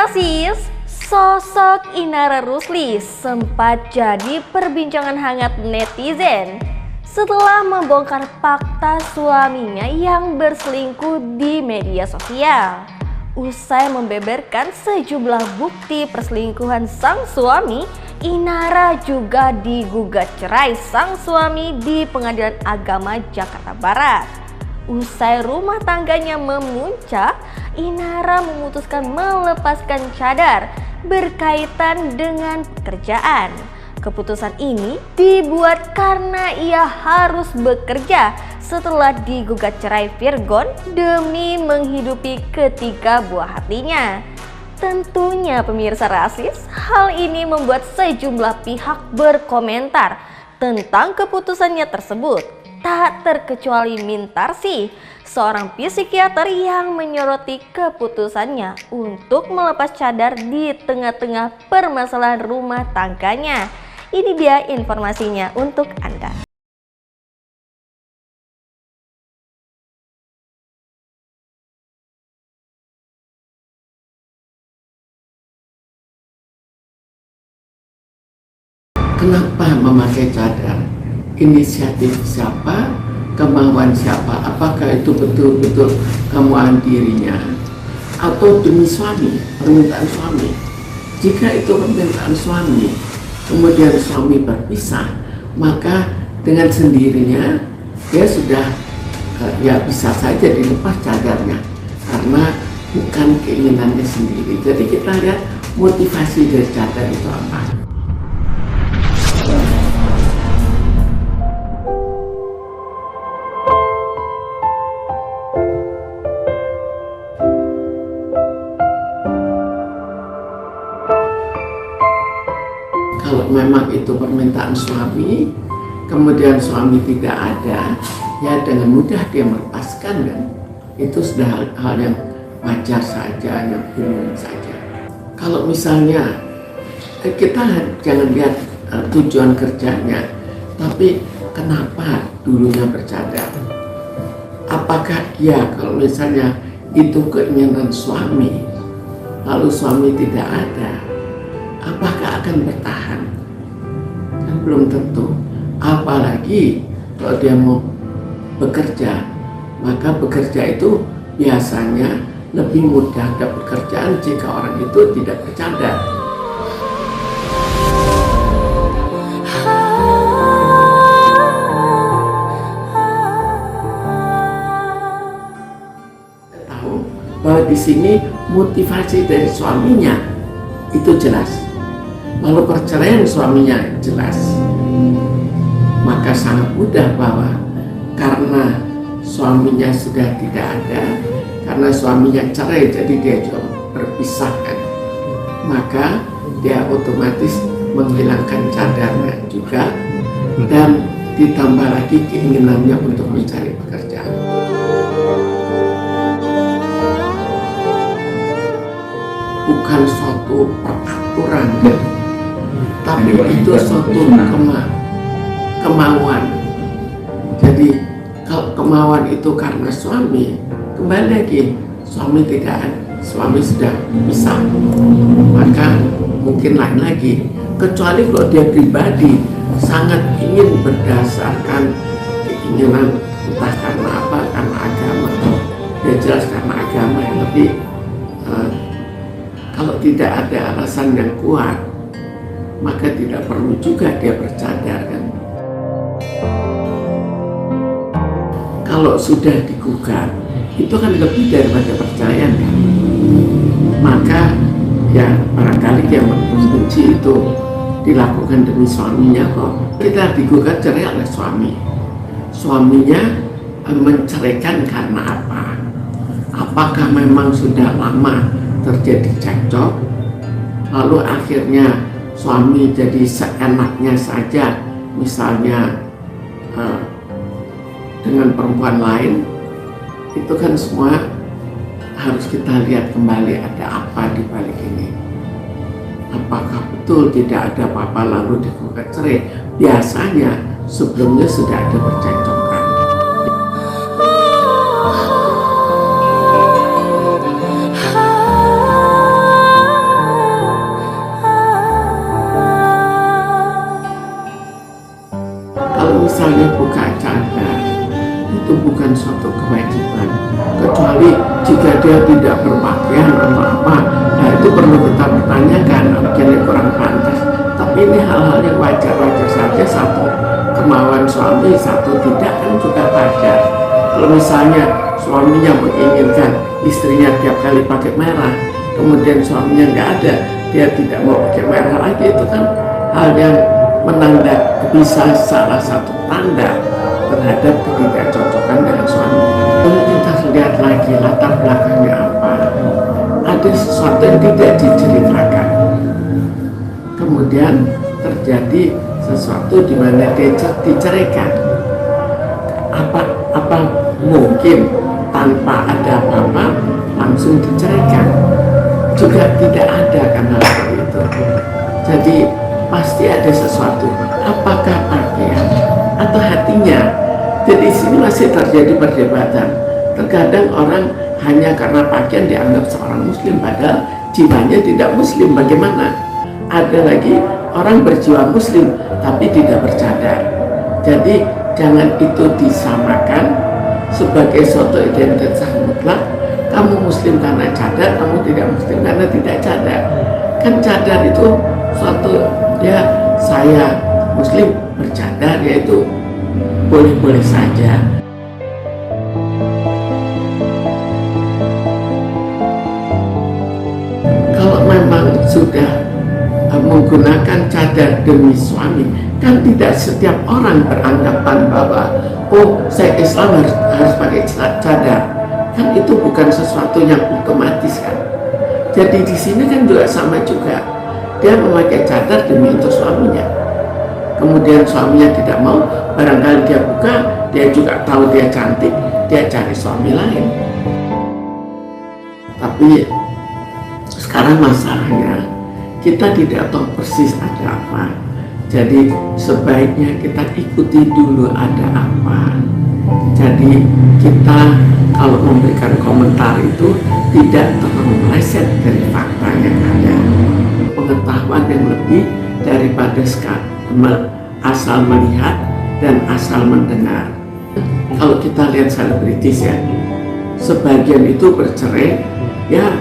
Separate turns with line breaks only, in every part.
Rasis, sosok Inara Rusli sempat jadi perbincangan hangat netizen setelah membongkar fakta suaminya yang berselingkuh di media sosial. Usai membeberkan sejumlah bukti perselingkuhan sang suami, Inara juga digugat cerai sang suami di Pengadilan Agama Jakarta Barat. Usai rumah tangganya memuncak, Inara memutuskan melepaskan cadar berkaitan dengan pekerjaan. Keputusan ini dibuat karena ia harus bekerja setelah digugat cerai Virgon demi menghidupi ketiga buah hatinya. Tentunya pemirsa Rasis, hal ini membuat sejumlah pihak berkomentar tentang keputusannya tersebut. Tak terkecuali Mintarsi, seorang psikiater yang menyoroti keputusannya untuk melepas cadar di tengah-tengah permasalahan rumah tangganya. Ini dia informasinya untuk Anda.
Kenapa memakai cadar? Inisiatif siapa? Kemauan siapa? Apakah itu betul-betul kemauan dirinya? Atau demi suami, permintaan suami? Jika itu permintaan suami, kemudian suami berpisah, maka dengan sendirinya dia sudah ya bisa saja dilepas cadarnya karena bukan keinginannya sendiri. Jadi kita lihat motivasi dari cadar itu apa. Kalau memang itu permintaan suami, kemudian suami tidak ada, ya dengan mudah dia melepaskan kan. Itu sudah hal yang wajar saja, yang umum saja. Kalau misalnya kita jangan lihat tujuan kerjanya, tapi kenapa dulunya bercadar? Apakah ya kalau misalnya itu keinginan suami, lalu suami tidak ada, apakah akan bertahan? Kan belum tentu. Apalagi kalau dia mau bekerja, maka bekerja itu biasanya lebih mudah dapat pekerjaan jika orang itu tidak bercadar. Tahu bahwa di sini motivasi dari suaminya itu jelas. Lalu perceraian suaminya jelas, maka sangat mudah bahwa karena suaminya sudah tidak ada, karena suaminya cerai jadi dia juga berpisahkan, maka dia otomatis menghilangkan cadarnya juga dan ditambah lagi keinginannya untuk mencari pekerjaan. Bukan suatu peraturan, tapi itu suatu kemauan. Jadi kalau kemauan itu karena suami, kembali lagi suami tidak ada, suami sudah pisah, maka mungkin lain lagi. Kecuali kalau dia pribadi sangat ingin berdasarkan keinginan, entah karena apa, karena agama, dia jelas karena agama ya. Tapi kalau tidak ada alasan yang kuat, maka tidak perlu juga dia bercadar kan. Kalau sudah digugat, itu kan lebih daripada perceraian kan. Maka ya barangkali dia membenci itu dilakukan demi suaminya kok. Kita digugat cerai oleh suami. Suaminya menceraikan karena apa? Apakah memang sudah lama terjadi cekcok, lalu akhirnya suami jadi seenaknya saja, misalnya dengan perempuan lain, itu kan semua harus kita lihat kembali ada apa di balik ini. Apakah betul tidak ada apa-apa lalu digugat cerai? Biasanya sebelumnya sudah ada percekcokan. misalnya buka cadar, itu bukan suatu kewajiban, kecuali jika dia tidak berpakaian atau apa. Nah itu perlu kita pertanyakan, mungkin kurang pantas. Tapi ini hal-hal yang wajar-wajar saja, satu kemauan suami, satu tidak, kan juga wajar. Kalau misalnya suaminya menginginkan istrinya tiap kali pakai merah, kemudian suaminya nggak ada, dia tidak mau pakai merah lagi, itu kan hal yang bisa salah satu tanda terhadap ketidakcocokan dengan suami. Lalu kita lihat lagi latar belakangnya apa. Ada sesuatu yang tidak diceritakan. Kemudian terjadi sesuatu di mana dia diceraikan. Apa mungkin tanpa ada apa-apa langsung diceraikan? Juga tidak ada kan hal seperti itu. Jadi pasti ada sesuatu. Apakah pakaian atau hatinya? Jadi sini masih terjadi perdebatan. Terkadang orang hanya karena pakaian dianggap seorang muslim, padahal jiwanya tidak muslim. Bagaimana? Ada lagi orang berjiwa muslim tapi tidak bercadar. Jadi jangan itu disamakan sebagai suatu identitas mutlak. Kamu muslim karena cadar, kamu tidak muslim karena tidak cadar. Kan cadar itu suatu, ya saya muslim bercadar, yaitu boleh-boleh saja. Kalau memang sudah menggunakan cadar demi suami, kan tidak setiap orang beranggapan bahwa oh saya Islam harus pakai cadar. Kan itu bukan sesuatu yang otomatis kan. Jadi di sini kan juga sama juga, dia memakai cadar demi untuk suaminya. Kemudian suaminya tidak mau, barangkali dia buka, dia juga tahu dia cantik, dia cari suami lain. Tapi sekarang masalahnya kita tidak tahu persis ada apa. Jadi sebaiknya kita ikuti dulu ada apa. Jadi kita kalau memberikan komentar itu tidak terlalu meleset dari fakta yang ada. Pengetahuan yang lebih daripada asal melihat dan asal mendengar. Kalau kita lihat selebritis ya, sebagian itu bercerai ya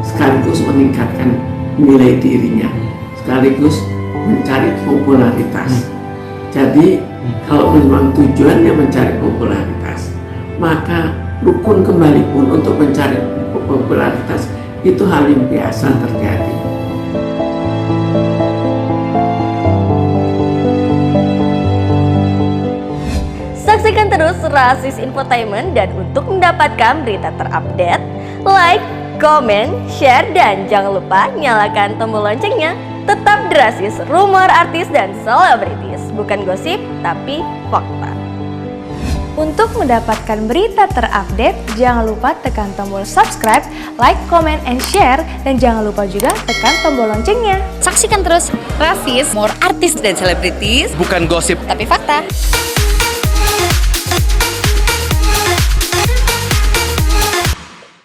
sekaligus meningkatkan nilai dirinya, sekaligus mencari popularitas. Jadi kalau memang tujuannya mencari popularitas, maka rukun kembali pun untuk mencari popularitas itu hal yang biasa terjadi.
Saksikan terus Rasis Infotainment, dan untuk mendapatkan berita terupdate, like, komen, share, dan jangan lupa nyalakan tombol loncengnya. Tetap Rasis, rumor artis dan selebritis, bukan gosip tapi fakta. Untuk mendapatkan berita terupdate, jangan lupa tekan tombol subscribe, like, comment, and share, dan jangan lupa juga tekan tombol loncengnya.
Saksikan terus Rasis, rumor artis dan selebritis,
bukan gosip
tapi fakta.